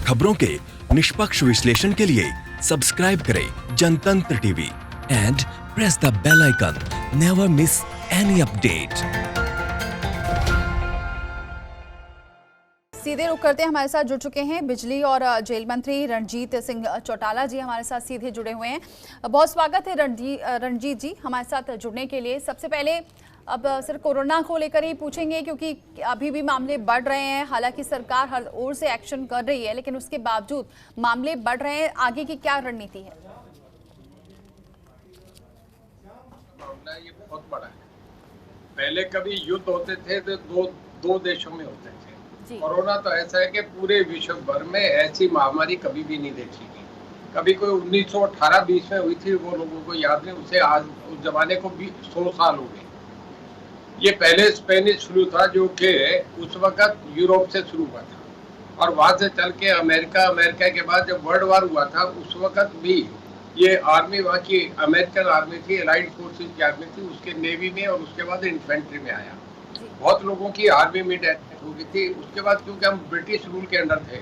खबरों के निष्पक्ष विश्लेषण के लिए सब्सक्राइब करें Jantantra TV and press the bell icon. Never miss any update. सीधे रुक करते हैं, हमारे साथ जुड़ चुके हैं बिजली और जेल मंत्री रणजीत सिंह चौटाला जी हमारे साथ सीधे जुड़े हुए हैं। बहुत स्वागत है रणजीत जी हमारे साथ जुड़ने के लिए। सबसे पहले अब सर कोरोना को लेकर ही पूछेंगे, क्योंकि अभी भी मामले बढ़ रहे हैं। हालांकि सरकार हर ओर से एक्शन कर रही है, लेकिन उसके बावजूद मामले बढ़ रहे हैं। आगे की क्या रणनीति है? मामला ये बहुत बड़ा है। पहले कभी युद्ध होते थे तो दो देशों में होते थे। कोरोना तो ऐसा है कि पूरे विश्व भर में ऐसी महामारी कभी भी नहीं देखी गई। कभी कोई 1918-20 में हुई थी, वो लोगों को याद नहीं, उसे आज उस जमाने को 100 साल हो गए। ये पहले स्पेनिश फ्लू था जो कि उस वक्त यूरोप से शुरू हुआ था और वहां से चल के अमेरिका के बाद जब वर्ल्ड वार हुआ था उस वक्त भी ये आर्मी, वहाँ की अमेरिकन आर्मी थी, एलाइड फोर्सेस की आर्मी थी, उसके नेवी में और उसके बाद इन्फेंट्री में आया। बहुत लोगों की आर्मी में डेथ हो गई थी। उसके बाद क्योंकि हम ब्रिटिश रूल के अंडर थे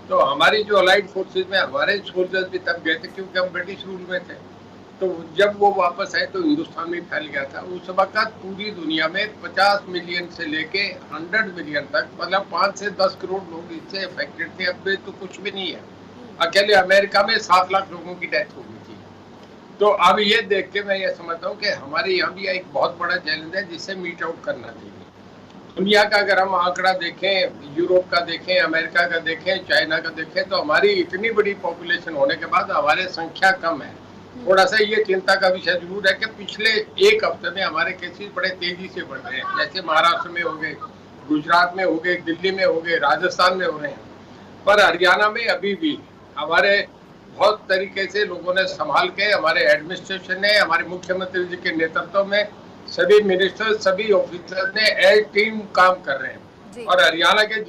तो हमारी जो अलाइड फोर्सेस में हमारे सोल्जर्स भी तब गए थे क्योंकि हम ब्रिटिश रूल में थे। तो जब वो वापस आए तो हिंदुस्तान में फैल गया था। उस वक्त पूरी दुनिया में 50 मिलियन से लेके 100 मिलियन तक, मतलब 5 से 10 करोड़ लोग इससे अफेक्टेड थे। अब तो कुछ भी नहीं है। अकेले अमेरिका में 7 लाख लोगों की डेथ हो गई थी। तो अब ये देख के मैं ये समझता हूँ कि हमारे यहाँ भी एक बहुत बड़ा चैलेंज है जिससे मीट आउट करना चाहिए। दुनिया का अगर हम आंकड़ा देखें, यूरोप का देखें, अमेरिका का देखें, चाइना का देखें, तो हमारी इतनी बड़ी पॉपुलेशन होने के बाद हमारे संख्या कम है। थोड़ा सा ये चिंता का विषय जरूर है कि पिछले एक हफ्ते में हमारे केसेस बड़े तेजी से बढ़ रहे हैं। जैसे महाराष्ट्र में हो गए, गुजरात में हो गए, दिल्ली में हो गए, राजस्थान में हो रहे हैं। पर हरियाणा में अभी भी हमारे बहुत तरीके से लोगों ने संभाल के, हमारे एडमिनिस्ट्रेशन ने, हमारे मुख्यमंत्री जी के नेतृत्व में सभी मिनिस्टर, सभी ऑफिसर ने एज टीम काम कर रहे हैं। और हरियाणा के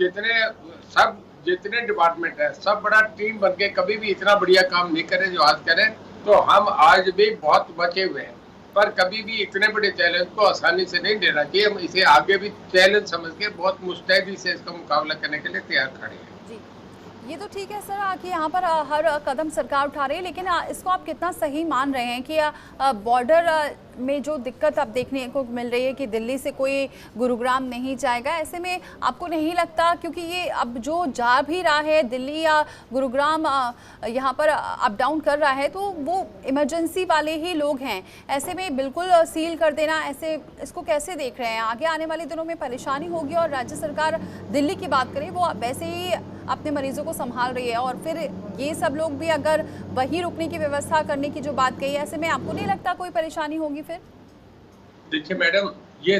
जितने डिपार्टमेंट है सब बड़ा टीम बन के कभी भी इतना बढ़िया काम नहीं करे जो आज करें। तो हम आज भी बहुत बचे हुए हैं, पर कभी भी इतने बड़े चैलेंज को आसानी से नहीं लेना चाहिए। हम इसे आगे भी चैलेंज समझ के बहुत मुस्तैदी से इसका मुकाबला करने के लिए तैयार खड़े हैं। ये तो ठीक है सर कि यहाँ पर हर कदम सरकार उठा रही है, लेकिन इसको आप कितना सही मान रहे हैं कि बॉर्डर में जो दिक्कत आप देखने को मिल रही है कि दिल्ली से कोई गुरुग्राम नहीं जाएगा, ऐसे में आपको नहीं लगता, क्योंकि ये अब जो जा भी रहा है दिल्ली या गुरुग्राम यहाँ पर अप डाउन कर रहा है, तो वो इमरजेंसी वाले ही लोग हैं। ऐसे में बिल्कुल सील कर देना, ऐसे इसको कैसे देख रहे हैं? आगे आने वाले दिनों में परेशानी होगी और राज्य सरकार, दिल्ली की बात करें, वो वैसे ही अपने मरीजों को संभाल रही है और फिर ये सब लोग भी अगर वहीं रुकने की व्यवस्था करने की जो बात कही है, ऐसे में आपको नहीं लगता कोई परेशानी होगी फिर? देखिए मैडम, ये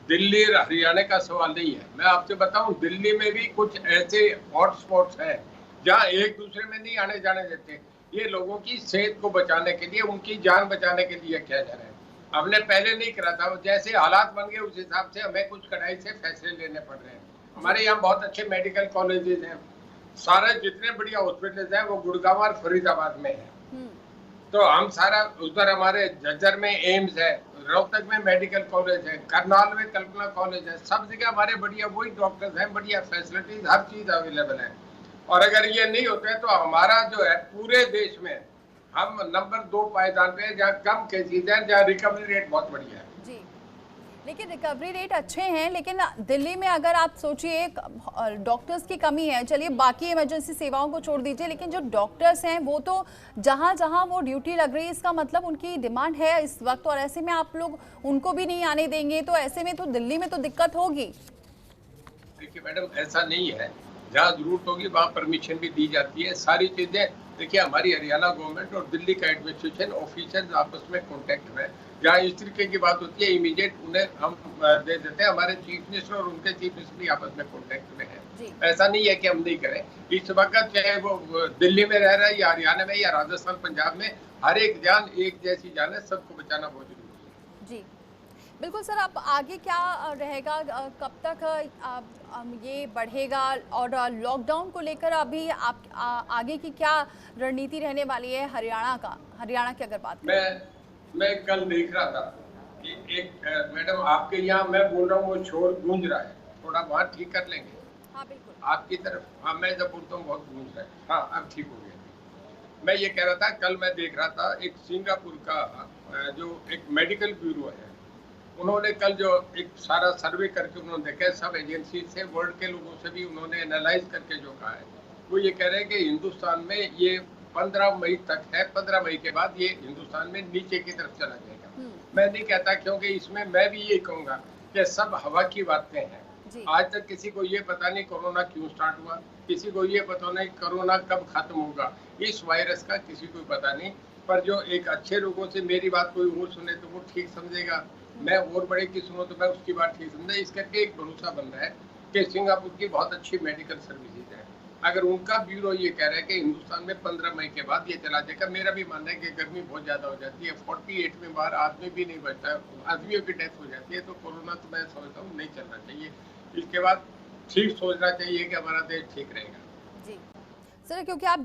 दिल्ली हरियाणा का सवाल नहीं है। मैं आपसे बताऊं, दिल्ली में भी कुछ ऐसे हॉटस्पॉट्स हैं जहां एक दूसरे में नहीं आने जाने देते। ये लोगों की सेहत को बचाने के लिए, उनकी जान बचाने के लिए किया जा रहा है। हमने पहले नहीं करा था, जैसे हालात बन गए उस हिसाब से हमें कुछ कड़ाई से फैसले लेने पड़ रहे हैं। हमारे यहाँ बहुत अच्छे मेडिकल कॉलेजेस हैं, सारे जितने बढ़िया हॉस्पिटल हैं वो गुड़गांव और फरीदाबाद में है। तो हम सारा उधर, हमारे झज्जर में एम्स है, रोहतक में मेडिकल कॉलेज है, करनाल में कल्पना कॉलेज है, सब जगह हमारे बढ़िया वही डॉक्टर्स हैं, बढ़िया फैसिलिटीज, हर चीज अवेलेबल है। और अगर ये नहीं होते हैं तो हमारा जो है पूरे देश में हम नंबर 2 पायदान पे, जहाँ कम केसेज है, जहाँ रिकवरी रेट बहुत बढ़िया है। लेकिन रिकवरी रेट अच्छे हैं, लेकिन दिल्ली में अगर आप सोचिए डॉक्टर्स की कमी है। चलिए बाकी इमरजेंसी सेवाओं को छोड़ दीजिए, लेकिन जो डॉक्टर्स हैं वो तो जहां जहां वो ड्यूटी लग रही है, इसका मतलब उनकी डिमांड है इस वक्त, और ऐसे में आप लोग उनको भी नहीं आने देंगे, तो ऐसे में तो दिल्ली में तो दिक्कत होगी। देखिए मैडम, ऐसा नहीं है, जहाँ जरूरत होगी वहाँ परमिशन भी दी जाती है, सारी चीजें। देखिए हमारी हरियाणा गवर्नमेंट और दिल्ली का एडमिनिस्ट्रेशन ऑफिसर्स आपस में कॉन्टेक्ट में, जहाँ इस तरीके की बात होती है इमीडिएट उन्हें हम दे देते हैं। हमारे चीफ मिनिस्टर और उनके चीफ मिनिस्टर भी आपस में कॉन्टेक्ट में है। ऐसा नहीं है कि हम नहीं करें। इस वक्त चाहे वो दिल्ली में रह रहा है या हरियाणा में या राजस्थान पंजाब में, हर एक जान एक जैसी जान है, सबको बचाना बहुत जरूरी है। जी बिल्कुल सर, आप आगे क्या रहेगा, कब तक ये बढ़ेगा, और लॉकडाउन को लेकर अभी आप आगे की क्या रणनीति रहने वाली है हरियाणा की अगर बात करें? मैं कल देख रहा था कि एक मैडम आपके यहाँ मैं बोल रहा हूँ वो शोर गूंज रहा है, थोड़ा वहाँ ठीक कर लेंगे। हाँ बिल्कुल। आपकी तरफ, हाँ मैं जब बोलता हूँ बहुत गूंज रहा है। हाँ अब ठीक हो गया। मैं ये कह रहा था, कल मैं देख रहा था एक सिंगापुर का जो एक मेडिकल ब्यूरो है, उन्होंने कल जो एक सारा सर्वे करके उन्होंने देखा, सब एजेंसी से, वर्ल्ड के लोगों से भी उन्होंने एनालाइज करके जो कहा है, वो ये कह रहे हैं कि हिंदुस्तान में ये 15 मई तक है, 15 मई के बाद ये हिंदुस्तान में नीचे की तरफ चला जाएगा। मैं नहीं कहता, क्योंकि इसमें मैं भी ये कहूँगा कि सब हवा की बातें हैं। आज तक किसी को ये पता नहीं कोरोना क्यों स्टार्ट हुआ, किसी को ये पता नहीं कोरोना कब खत्म होगा, इस वायरस का किसी को पता नहीं। पर जो एक अच्छे लोगों से मेरी बात कोई और सुने तो वो ठीक समझेगा, मैं और बड़े की सुनो तो मैं उसकी बात ठीक समझा। इस करके एक भरोसा बन रहा है कि सिंगापुर की बहुत अच्छी मेडिकल सर्विसेज है। अगर उनका ब्यूरो ये कह रहा है कि हिंदुस्तान में 15 मई के बाद ये चला जाएगा, मेरा भी मानना है कि गर्मी बहुत ज़्यादा हो जाती है, 48 में बाहर आदमी भी नहीं बचता, आदमियों की डेथ हो जाती है, तो कोरोना तो मैं समझता हूँ नहीं चलना चाहिए। इसके बाद ठीक सोचना चाहिए कि हमारा देश ठीक रहेगा। जी सर, क्योंकि आप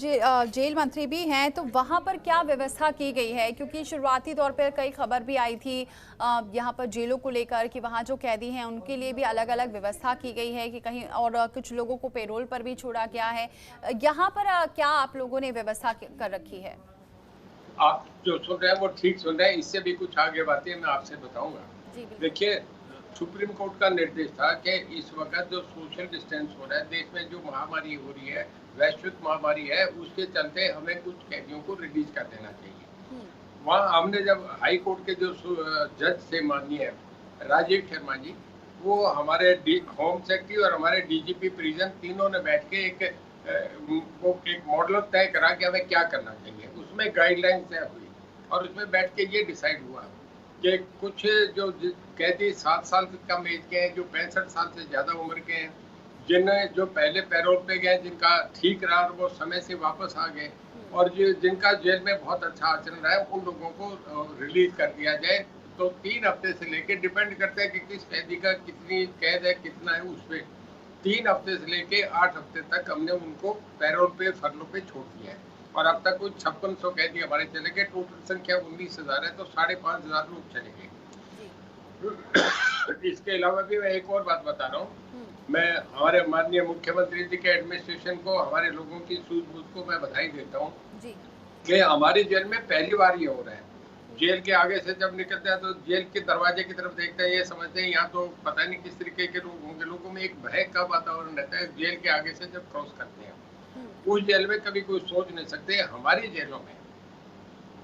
जेल मंत्री भी हैं, तो वहाँ पर क्या व्यवस्था की गई है? क्योंकि शुरुआती तौर पर कई खबर भी आई थी यहाँ पर जेलों को लेकर कि वहाँ जो कैदी हैं उनके लिए भी अलग अलग व्यवस्था की गई है कि कहीं, और कुछ लोगों को पेरोल पर भी छोड़ा गया है। यहाँ पर क्या आप लोगों ने व्यवस्था कर रखी है? आप जो सुन रहे हैं वो ठीक सुन रहे हैं, इससे भी कुछ आगे बातें मैं आपसे बताऊंगा। देखिए, सुप्रीम कोर्ट का निर्देश था कि इस वक्त जो सोशल डिस्टेंस हो रहा है, देश में जो महामारी हो रही है, वैश्विक महामारी है, उसके चलते हमें कुछ कैदियों को रिलीज कर देना चाहिए। वहाँ हमने जब हाई कोर्ट के जो जज थे माननीय राजीव शर्मा जी, वो हमारे होम सेक्रेटरी और हमारे डीजीपी प्रिजन तीनों ने बैठ के एक मॉडल तय करा कि हमें क्या करना चाहिए। उसमें गाइडलाइन तय हुई और उसमें बैठ के ये डिसाइड हुआ कि कुछ जो कैदी 7 साल से कम एज के हैं, जो 65 साल से ज़्यादा उम्र के हैं, जिन्हें जो पहले पैरोल पे गए, जिनका ठीक रहा और वो समय से वापस आ गए, और जिनका जेल में बहुत अच्छा आचरण रहा है, उन लोगों को रिलीज कर दिया जाए। तो 3 हफ्ते से लेके, डिपेंड करता है कि किस कैदी का कितनी कैद है, कितना है, उस पर 3 हफ्ते से लेके 8 हफ्ते तक हमने उनको पैरोल पे, फरलों पे छोड़ दिया है। और अब तक कुछ 5600 कैदी हमारे चले गए। टोटल संख्या 19,000 है, तो 5,500 लोग चले गए। इसके अलावा भी मैं एक और बात बता रहा हूँ, मैं हमारे माननीय मुख्यमंत्री जी के एडमिनिस्ट्रेशन को, हमारे लोगों की सूझबूझ को मैं बधाई देता हूँ कि हमारे जेल में पहली बार ये हो रहा है। जेल के आगे से जब निकलते हैं तो जेल के दरवाजे की तरफ देखते हैं, ये समझते हैं यहाँ तो पता नहीं किस तरीके के लोग होंगे। लोगों में एक भय का वातावरण रहता है जेल के आगे से जब क्रॉस करते हैं। उस जेल में कभी कोई सोच नहीं सकते। हमारी जेलों में,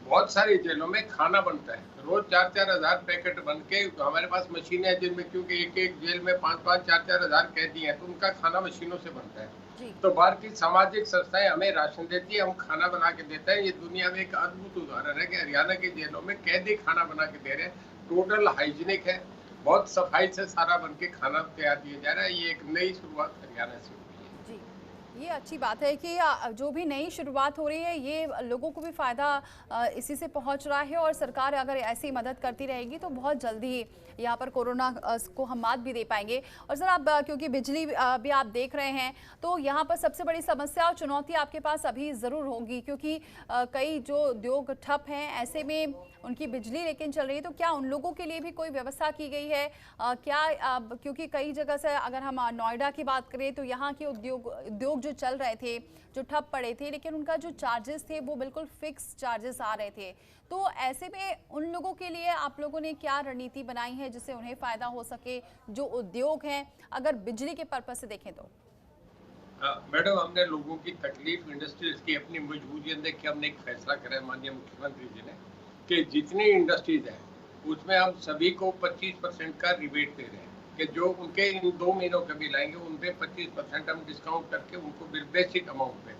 बहुत सारी जेलों में खाना बनता है, रोज 4-4 हज़ार पैकेट बन के, हमारे पास मशीनें हैं जिनमें, क्योंकि एक जेल में 5-5, 4-4 हज़ार कैदी हैं, तो उनका खाना मशीनों से बनता है। तो बाहर की सामाजिक संस्थाएं हमें राशन देती है, हम खाना बना के देते हैं। ये दुनिया में एक अद्भुत उदाहरण है कि हरियाणा की जेलों में कैदी खाना बना के दे रहे हैं। टोटल हाइजीनिक है, बहुत सफाई से सारा बन के खाना तैयार किया जा रहा है। ये एक नई शुरुआत हरियाणा से। ये अच्छी बात है कि जो भी नई शुरुआत हो रही है, ये लोगों को भी फ़ायदा इसी से पहुंच रहा है, और सरकार अगर ऐसी मदद करती रहेगी तो बहुत जल्दी यहाँ पर कोरोना को हम मात भी दे पाएंगे। और सर, आप क्योंकि बिजली भी आप देख रहे हैं, तो यहाँ पर सबसे बड़ी समस्या और चुनौती आपके पास अभी ज़रूर होगी, क्योंकि कई जो उद्योग ठप हैं, ऐसे में उनकी बिजली लेकिन चल रही है। तो क्या उन लोगों के लिए भी कोई व्यवस्था की गई है? क्योंकि कई जगह से, अगर हम नोएडा की बात करें, तो यहाँ के उद्योग जो चल रहे थे, जो ठप पड़े थे, लेकिन उनका जो चार्जेस थे वो बिल्कुल फिक्स चार्जेस आ रहे थे। तो ऐसे में उन लोगों के लिए आप लोगों ने क्या रणनीति बनाई है जिससे उन्हें फायदा हो सके, जो उद्योग हैं, अगर बिजली के पर्पज से देखें तो? मैडम, हमने लोगों की तकलीफ, इंडस्ट्रीज की अपनी मजबूरियां देख के हमने एक फैसला करा माननीय मुख्यमंत्री जी ने कि जितनी इंडस्ट्रीज है उसमें हम सभी को 25% का रिबेट दे रहे हैं, कि जो उनके इन 2 महीनों के बिल आएंगे उन पे 25% हम डिस्काउंट करके उनको बेसिक अमाउंट पे,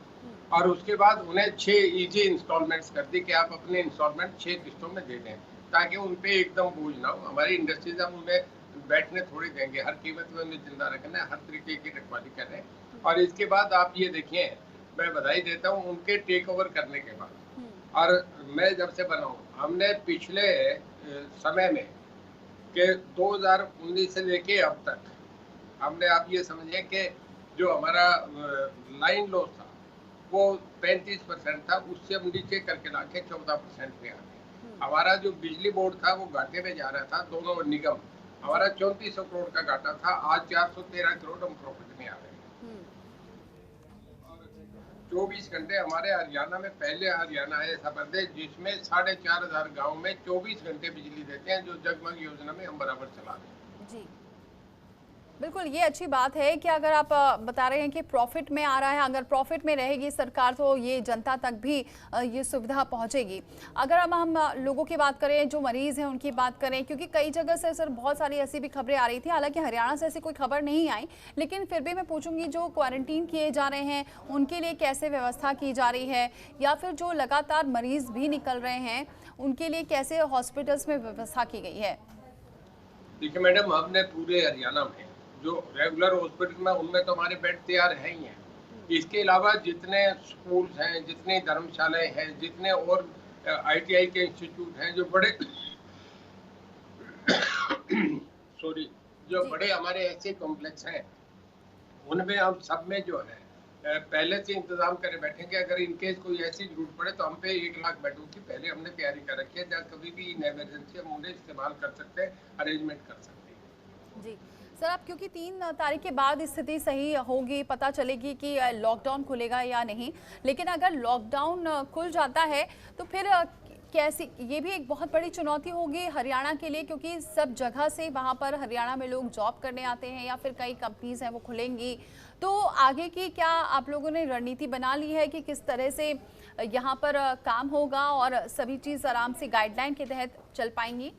और उसके बाद उन्हें 6 इजी इंस्टॉलमेंट्स कर दी कि आप अपने इंस्टॉलमेंट 6 किस्तों में दे दें, ताकि उन पे एकदम बोझ ना हो। हमारी इंडस्ट्रीज हम उन्हें बैठने थोड़ी देंगे, हर कीमत में उन्हें जिंदा रखना है, हर तरीके की रखवाली कर रहे हैं। और इसके बाद आप ये देखिए, मैं बधाई देता हूँ उनके टेक ओवर करने के बाद। और मैं जब से बना हूँ, हमने पिछले समय में कि 2019 से लेके अब तक हमने, आप ये समझिए कि जो हमारा लाइन लॉस था वो 35% था, उससे हम नीचे करके ला के 14% पे आ गए। हमारा जो बिजली बोर्ड था वो घाटे में जा रहा था, दोनों निगम, हमारा 3400 करोड़ का घाटा था, आज 413 करोड़ हम प्रॉफिट में आ रहे हैं। 24 घंटे हमारे हरियाणा में पहले हरियाणा है ऐसा प्रदेश जिसमें 4,500 गाँव में 24 घंटे बिजली देते हैं, जो जगमग योजना में हम बराबर चला रहे हैं। जी बिल्कुल, ये अच्छी बात है कि अगर आप बता रहे हैं कि प्रॉफिट में आ रहा है, अगर प्रॉफिट में रहेगी सरकार तो ये जनता तक भी ये सुविधा पहुंचेगी। अगर अब हम लोगों की बात करें, जो मरीज़ हैं उनकी बात करें, क्योंकि कई जगह से सर बहुत सारी ऐसी भी खबरें आ रही थी, हालांकि हरियाणा से ऐसी कोई खबर नहीं आई, लेकिन फिर भी मैं पूछूंगी जो क्वारंटीन किए जा रहे हैं उनके लिए कैसे व्यवस्था की जा रही है, या फिर जो लगातार मरीज़ भी निकल रहे हैं उनके लिए कैसे हॉस्पिटल्स में व्यवस्था की गई है? देखिए मैडम, हमने पूरे हरियाणा में जो रेगुलर हॉस्पिटल में उनमें तो हमारे बेड तैयार हैं ही हैं। इसके अलावा जितने स्कूल्स हैं, जितने धर्मशालाएं हैं, जितने और ITI के इंस्टीट्यूट हैं, जो बड़े सॉरी, जो बड़े हमारे ऐसे कॉम्प्लेक्स हैं, उनमें हम सब में जो है पहले से इंतजाम करे बैठे कि अगर इनकेस कोई ऐसी जरूरत पड़े तो हम पे 1 लाख बेडों की पहले हमने तैयारी कर रखी है, जहाँ कभी भी इन इमरजेंसी हम उन्हें इस्तेमाल कर सकते हैं, अरेंजमेंट कर सकते हैं। जी सर, अब क्योंकि 3 तारीख के बाद स्थिति सही होगी, पता चलेगी कि लॉकडाउन खुलेगा या नहीं, लेकिन अगर लॉकडाउन खुल जाता है तो फिर कैसी, ये भी एक बहुत बड़ी चुनौती होगी हरियाणा के लिए, क्योंकि सब जगह से वहाँ पर हरियाणा में लोग जॉब करने आते हैं या फिर कई कंपनीज हैं वो खुलेंगी, तो आगे की क्या आप लोगों ने रणनीति बना ली है कि किस तरह से यहाँ पर काम होगा और सभी चीज़ आराम से गाइडलाइन के तहत चल पाएंगी?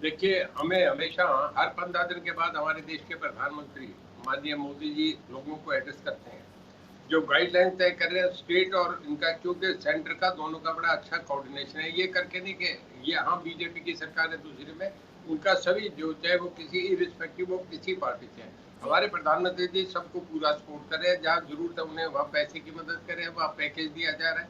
देखिए, हमें हमेशा हर 15 दिन के बाद हमारे देश के प्रधानमंत्री माननीय मोदी जी लोगों को एड्रेस करते हैं, जो गाइडलाइन तय कर रहे हैं स्टेट और इनका, क्योंकि सेंटर का दोनों का बड़ा अच्छा कोऑर्डिनेशन है। ये करके नहीं कि ये हाँ बीजेपी की सरकार है दूसरे में, उनका सभी जो चाहे वो किसी इरिस्पेक्टिव वो किसी पार्टी से है, हमारे प्रधानमंत्री जी सबको पूरा सपोर्ट कर रहे हैं। जहाँ जरूरत है उन्हें वहाँ पैसे की मदद करें, वहाँ पैकेज दिया जा रहा है।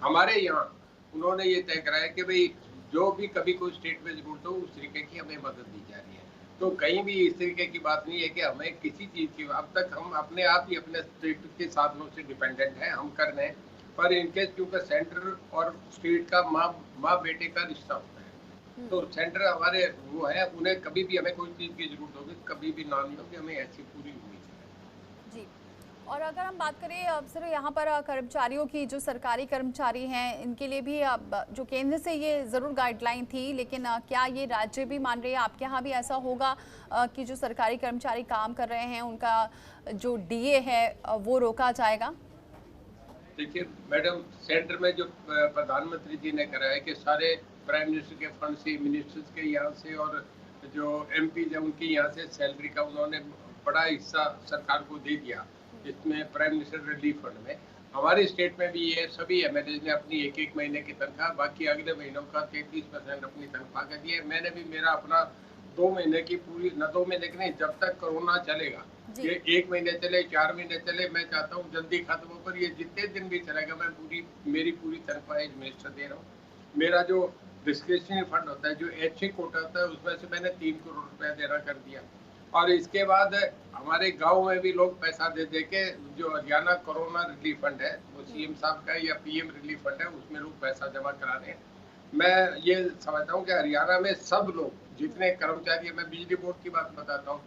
हमारे यहाँ उन्होंने ये तय कराया कि भाई जो भी कभी कोई स्टेट में जरूरत हो उस तरीके की हमें मदद दी जा रही है। तो कहीं भी इस तरीके की बात नहीं है कि हमें किसी चीज़ की, अब तक हम अपने आप ही अपने स्टेट के साधनों से डिपेंडेंट हैं, हम कर रहे हैं, पर इनकेस क्योंकि सेंटर और स्टेट का माँ बेटे का रिश्ता होता है, तो सेंटर हमारे वो है, उन्हें कभी भी हमें कोई चीज़ की जरूरत होगी कभी भी ना नहीं होगी, हमें ऐसी पूरी उम्मीद है। जी, और अगर हम बात करें अब सर यहाँ पर कर्मचारियों की, जो सरकारी कर्मचारी हैं इनके लिए भी अब जो केंद्र से ये ज़रूर गाइडलाइन थी, लेकिन क्या ये राज्य भी मान रहे हैं? आपके यहाँ भी ऐसा होगा कि जो सरकारी कर्मचारी काम कर रहे हैं उनका जो DA है वो रोका जाएगा? देखिए मैडम, सेंटर में जो प्रधानमंत्री जी ने करा है कि सारे प्राइम मिनिस्टर के फंड से, मिनिस्टर्स के यहाँ से और जो MP है उनकी यहाँ से सैलरी का उन्होंने बड़ा हिस्सा सरकार को दे दिया, इसमें प्राइम मिनिस्टर रिलीफ फंड में। हमारे स्टेट में भी ये सभी MLA ने अपनी 1-1 महीने की तनख्वाह, बाकी अगले महीनों का 33% अपनी तनख्वाह का दिए। मैंने भी मेरा अपना 2 महीने की पूरी, न 2 महीने की नहीं, जब तक कोरोना चलेगा, ये 1 महीने चले 4 महीने चले, मैं चाहता हूँ जल्दी खत्म हो, पर ये जितने दिन भी चलेगा मैं मेरी पूरी तनख्वाह एज मिनिस्टर दे रहा हूँ। मेरा जो डिस्क्रिप्शनरी फंड होता है, जो ऐच्छिक कोटा होता है, उसमें से मैंने 3 करोड़ रुपया देना कर दिया। और इसके बाद हमारे गांव में भी लोग पैसा दे दे के, जो हरियाणा कोरोना रिलीफ फंड है वो CM साहब का या PM रिलीफ फंड है, उसमें लोग पैसा जमा करा रहे हैं। मैं ये समझता हूँ कि हरियाणा में सब लोग जितने कर्मचारी, मैं बिजली बोर्ड की बात बताता हूँ,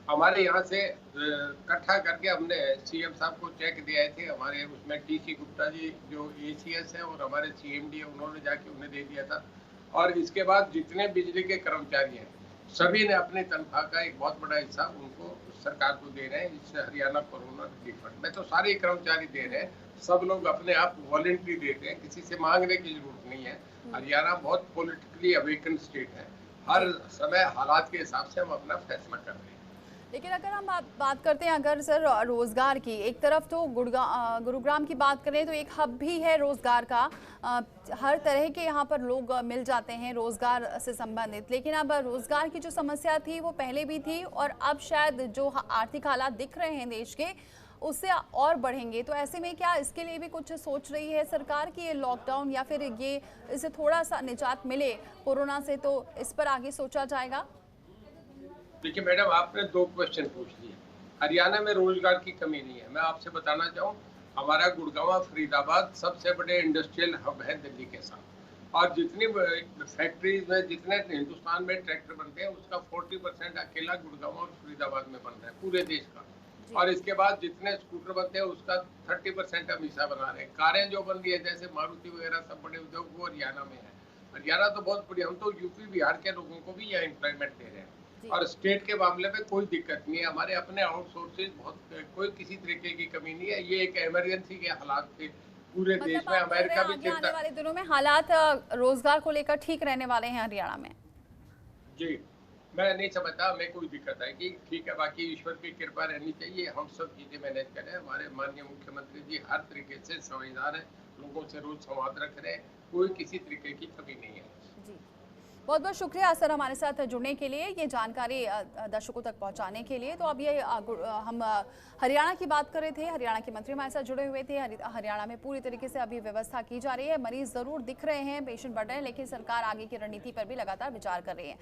हमारे यहाँ से इकट्ठा करके हमने CM साहब को चेक दिए थे, हमारे उसमें TC गुप्ता जी जो ACS है और हमारे CMD है, उन्होंने जाके उन्हें दे दिया था। और इसके बाद जितने बिजली के कर्मचारी हैं सभी ने अपनी तनख्वाह का एक बहुत बड़ा हिस्सा उनको सरकार को दे रहे हैं, इससे हरियाणा कोरोना रिलीफ फंड में तो सारे कर्मचारी दे रहे हैं, सब लोग अपने आप वॉलंटरी देते हैं, किसी से मांगने की जरूरत नहीं है। हरियाणा बहुत पॉलिटिकली अवेकन स्टेट है, हर समय हालात के हिसाब से हम अपना फैसला कर रहे हैं। लेकिन अगर हम बात करते हैं अगर सर रोज़गार की, एक तरफ तो गुरुग्राम की बात करें तो एक हब भी है रोज़गार का, हर तरह के यहाँ पर लोग मिल जाते हैं रोज़गार से संबंधित, लेकिन अब रोज़गार की जो समस्या थी वो पहले भी थी और अब शायद जो आर्थिक हालात दिख रहे हैं देश के उससे और बढ़ेंगे, तो ऐसे में क्या इसके लिए भी कुछ सोच रही है सरकार कि ये लॉकडाउन या फिर ये इससे थोड़ा सा निजात मिले कोरोना से, तो इस पर आगे सोचा जाएगा? देखिए मैडम, आपने 2 क्वेश्चन पूछ लिए। हरियाणा में रोजगार की कमी नहीं है। मैं आपसे बताना चाहूँ, हमारा गुड़गांव फरीदाबाद सबसे बड़े इंडस्ट्रियल हब है दिल्ली के साथ, और जितनी फैक्ट्रीज में, जितने हिंदुस्तान में ट्रैक्टर बनते हैं उसका 40% अकेला गुड़गांव और फरीदाबाद में बन रहा है पूरे देश का। और इसके बाद जितने स्कूटर बनते हैं उसका 30% हम हिस्सा बना रहे हैं। कारें जो बन रही है जैसे मारुति वगैरह सब बड़े उद्योग, वो हरियाणा में है। हरियाणा तो बहुत बढ़िया, हम तो यूपी बिहार के लोगों को भी यहाँ एम्प्लॉयमेंट दे रहे हैं। और स्टेट के मामले में कोई दिक्कत नहीं है, हमारे अपने आउटसोर्सेज बहुत, कोई किसी तरीके की कमी नहीं है। ये एक इमरजेंसी के हालात थे पूरे देश में। अमेरिका भी आने वाले दिनों में हालात रोजगार को लेकर ठीक रहने वाले हैं हरियाणा में। जी, मैं नहीं समझता हमें कोई दिक्कत आएगी। ठीक है, बाकी ईश्वर की कृपा रहनी चाहिए, हम सब चीजें मैनेज करें। हमारे माननीय मुख्यमंत्री जी हर तरीके से समझदार हैं, लोगों से रोज संवाद रख रहे हैं, कोई किसी तरीके की कमी नहीं है। जी, बहुत बहुत शुक्रिया सर हमारे साथ जुड़ने के लिए, ये जानकारी दर्शकों तक पहुंचाने के लिए। तो अब ये हम हरियाणा की बात कर रहे थे, हरियाणा के मंत्री हमारे साथ जुड़े हुए थे। हरियाणा में पूरी तरीके से अभी व्यवस्था की जा रही है, मरीज जरूर दिख रहे हैं, पेशेंट बढ़ रहे हैं, लेकिन सरकार आगे की रणनीति पर भी लगातार विचार कर रही है।